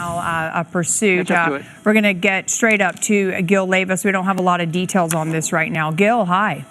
now, a pursuit. We're going to get straight up to Gil Levis. We don't have a lot of details on this right now. Gil, hi.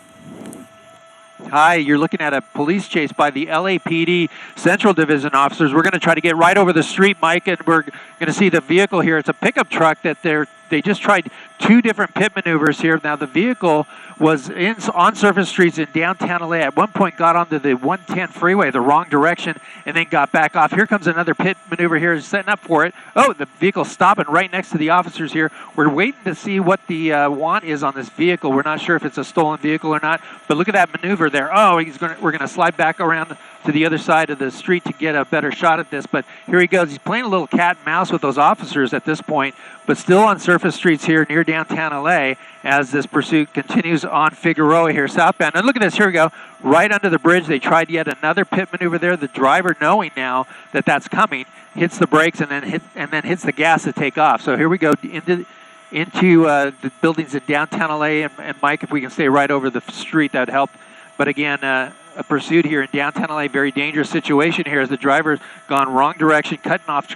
Hi, you're looking at a police chase by the LAPD Central Division officers. We're going to try to get right over the street, Mike, and we're going to see the vehicle here. It's a pickup truck that they just tried 2 different pit maneuvers here. Now, the vehicle was on surface streets in downtown LA. At one point got onto the 110 freeway the wrong direction and then got back off. Here comes another pit maneuver here, setting up for it. Oh, the vehicle's stopping right next to the officers here. We're waiting to see what the want is on this vehicle. We're not sure if it's a stolen vehicle or not, but look at that maneuver there. Oh, we're going to slide back around to the other side of the street to get a better shot at this, but here he goes. He's playing a little cat and mouse with those officers at this point, but still on surface streets here near downtown LA as this pursuit continues on Figueroa here southbound. And look at this, here we go, right under the bridge. They tried yet another pit maneuver there. The driver, knowing now that that's coming, hits the brakes and then hits the gas to take off. So here we go into the buildings in downtown LA, and Mike, if we can stay right over the street, that'd help. But again, a pursuit here in downtown LA, very dangerous situation here as the driver's gone wrong direction, cutting off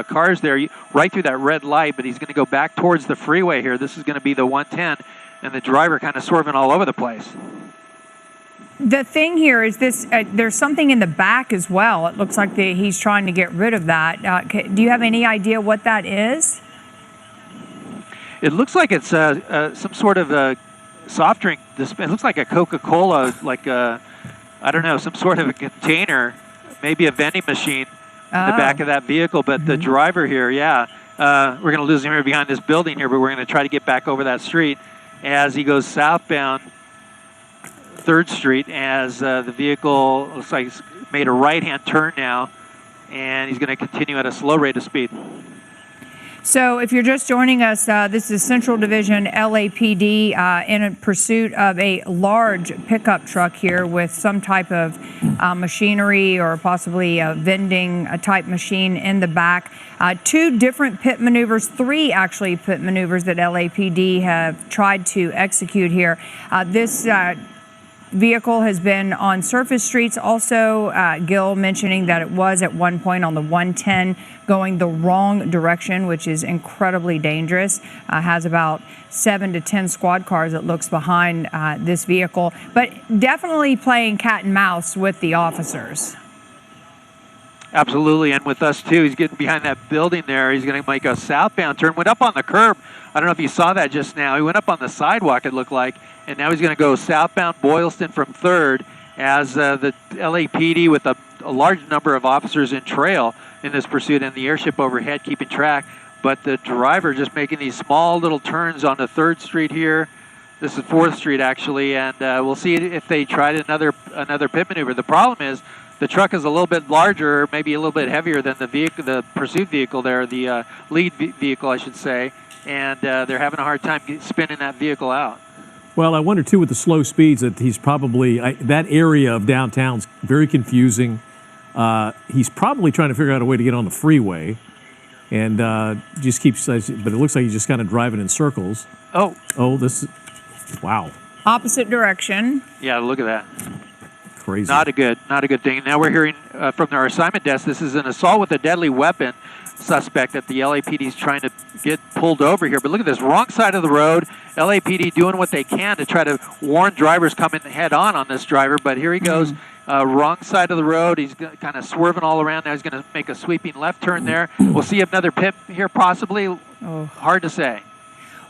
cars there right through that red light, but he's going to go back towards the freeway here. This is going to be the 110, and the driver kind of swerving all over the place. The thing here is this, there's something in the back as well. It looks like he's trying to get rid of that. Do you have any idea what that is? It looks like it's some sort of a soft drink. It looks like a Coca-Cola, like a, I don't know, some sort of a container, maybe a vending machine in the back of that vehicle. But the driver here, we're going to lose him here behind this building here, but we're going to try to get back over that street as he goes southbound 3rd Street as the vehicle looks like he's made a right-hand turn now, and he's going to continue at a slow rate of speed. So if you're just joining us, this is Central Division LAPD in a pursuit of a large pickup truck here with some type of machinery or possibly a vending type machine in the back. 2 different pit maneuvers, 3 actually pit maneuvers that LAPD have tried to execute here. This vehicle has been on surface streets. Also, Gil mentioning that it was at one point on the 110 going the wrong direction, which is incredibly dangerous. Has about 7 to 10 squad cars, it looks, behind this vehicle, but definitely playing cat and mouse with the officers. Absolutely, and with us too. He's getting behind that building there. He's going to make a southbound turn. Went up on the curb. I don't know if you saw that just now. He went up on the sidewalk, it looked like, and now he's going to go southbound Boylston from 3rd as the LAPD with a large number of officers in trail in this pursuit, and the airship overhead keeping track. But the driver just making these small little turns onto 3rd Street here. This is 4th Street actually, and we'll see if they tried another pit maneuver. The problem is the truck is a little bit larger, maybe a little bit heavier than the vehicle, the pursuit vehicle there, the lead vehicle, I should say, and they're having a hard time spinning that vehicle out. Well, I wonder too with the slow speeds that he's probably that area of downtown's very confusing. He's probably trying to figure out a way to get on the freeway, and just keeps. But it looks like he's just kind of driving in circles. Oh, this is wow. Opposite direction. Yeah, look at that. Crazy. Not a good thing. Now we're hearing from our assignment desk, this is an assault with a deadly weapon suspect that the LAPD is trying to get pulled over here. But look at this, wrong side of the road. LAPD doing what they can to try to warn drivers coming head on this driver. But here he goes, wrong side of the road. He's kind of swerving all around. Now he's going to make a sweeping left turn there. We'll see another pit here possibly. Hard to say.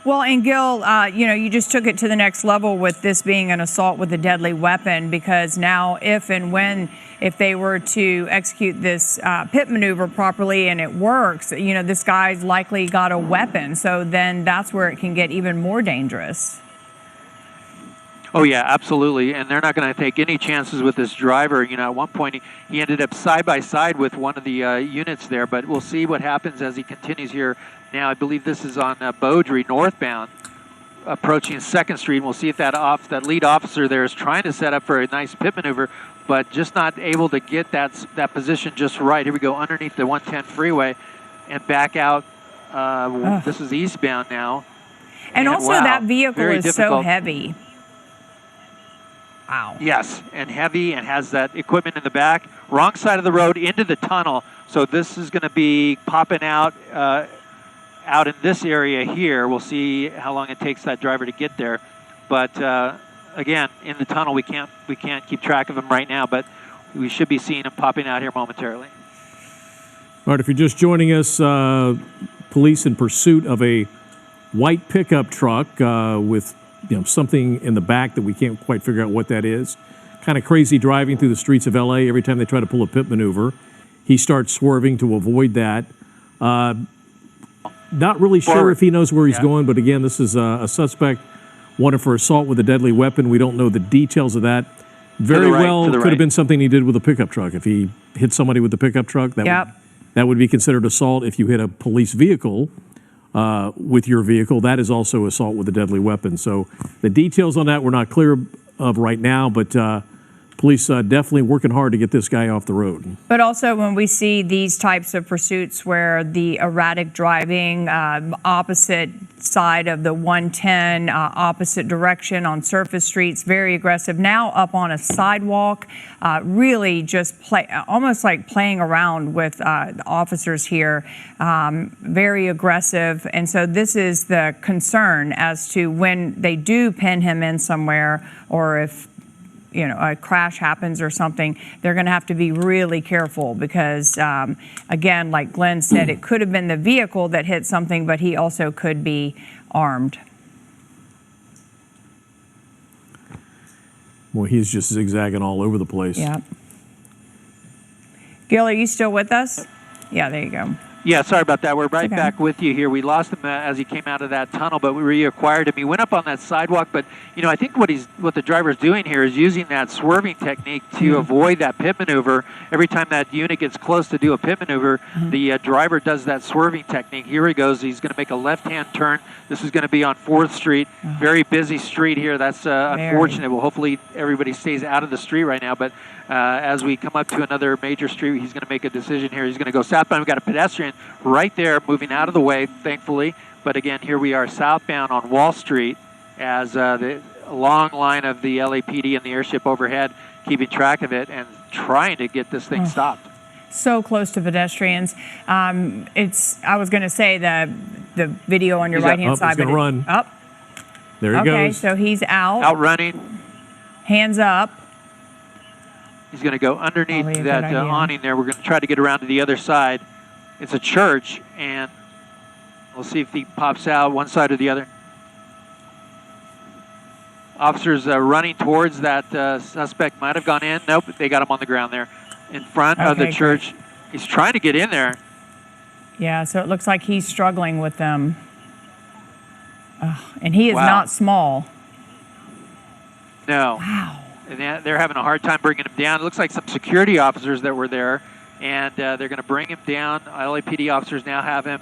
Well, and Gil, you just took it to the next level with this being an assault with a deadly weapon, because now if they were to execute this pit maneuver properly and it works, this guy's likely got a weapon. So then that's where it can get even more dangerous. Oh, yeah, absolutely. And they're not going to take any chances with this driver. At one point, he ended up side by side with one of the units there, but we'll see what happens as he continues here. Now, I believe this is on Beaudry, northbound, approaching 2nd Street. We'll see if that lead officer there is trying to set up for a nice pit maneuver, but just not able to get that position just right. Here we go, underneath the 110 freeway and back out. This is eastbound now. And also wow, that vehicle is difficult. So heavy. Wow. Yes, and heavy, and has that equipment in the back. wrong side of the road into the tunnel. So this is going to be popping out out in this area here. We'll see how long it takes that driver to get there. But again, in the tunnel, we can't keep track of him right now, but we should be seeing him popping out here momentarily. All right, if you're just joining us, police in pursuit of a white pickup truck with something in the back that we can't quite figure out what that is. Kind of crazy driving through the streets of LA every time they try to pull a pit maneuver. He starts swerving to avoid that. Not really sure if he knows where he's going, but again, this is a suspect wanted for assault with a deadly weapon. We don't know the details of that. Very well could have been something he did with a pickup truck. If he hit somebody with a pickup truck, that would be considered assault. If you hit a police vehicle with your vehicle, that is also assault with a deadly weapon. So the details on that we're not clear of right now, but police definitely working hard to get this guy off the road. But also when we see these types of pursuits where the erratic driving, opposite side of the 110, opposite direction on surface streets, very aggressive. Now up on a sidewalk, really just almost like playing around with the officers here, very aggressive. And so this is the concern as to when they do pin him in somewhere, or if a crash happens or something, they're going to have to be really careful because, again, like Glenn said, it could have been the vehicle that hit something, but he also could be armed. Well, he's just zigzagging all over the place. Yeah. Gil, are you still with us? Yeah, there you go. Yeah, sorry about that. We're right back with you here. We lost him as he came out of that tunnel, but we reacquired him. He went up on that sidewalk, but I think what the driver's doing here is using that swerving technique to avoid that pit maneuver. Every time that unit gets close to do a pit maneuver, the driver does that swerving technique. Here he goes. He's going to make a left-hand turn. This is going to be on 4th Street. Very busy street here. That's unfortunate. Well, hopefully everybody stays out of the street right now, but as we come up to another major street, he's going to make a decision here. He's going to go southbound. We've got a pedestrian right there moving out of the way, thankfully. But again, here we are southbound on Wall Street as the long line of the LAPD and the airship overhead keeping track of it and trying to get this thing stopped. So close to pedestrians. I was going to say the video on your right-hand side. He's going to run. Up. There he goes. Okay, so he's out. Out running. Hands up. He's going to go underneath that awning there. We're going to try to get around to the other side. It's a church, and we'll see if he pops out one side or the other. Officers running towards that suspect might have gone in. Nope, they got him on the ground there in front of the church. Great. He's trying to get in there. Yeah, so it looks like he's struggling with them. And he is not small. No. Wow. And they're having a hard time bringing him down. It looks like some security officers that were there, and they're going to bring him down. LAPD officers now have him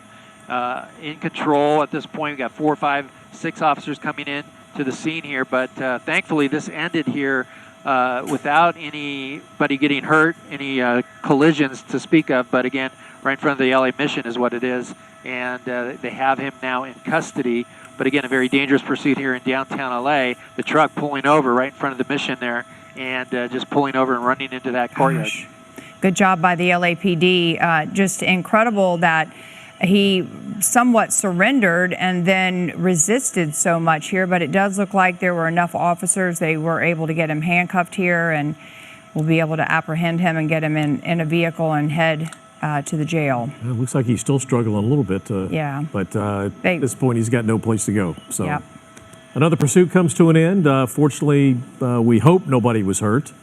in control at this point. We've got 4, 5, 6 officers coming in to the scene here, but thankfully this ended here without anybody getting hurt, any collisions to speak of, but again, right in front of the LA Mission is what it is, and they have him now in custody. But again, a very dangerous pursuit here in downtown LA. The truck pulling over right in front of the Mission there and just pulling over and running into that courtyard. Good job by the LAPD. Just incredible that he somewhat surrendered and then resisted so much here, but it does look like there were enough officers. They were able to get him handcuffed here, and we'll be able to apprehend him and get him in a vehicle and head to the jail. It looks like he's still struggling a little bit. But at this point, he's got no place to go. So another pursuit comes to an end. Fortunately, we hope nobody was hurt.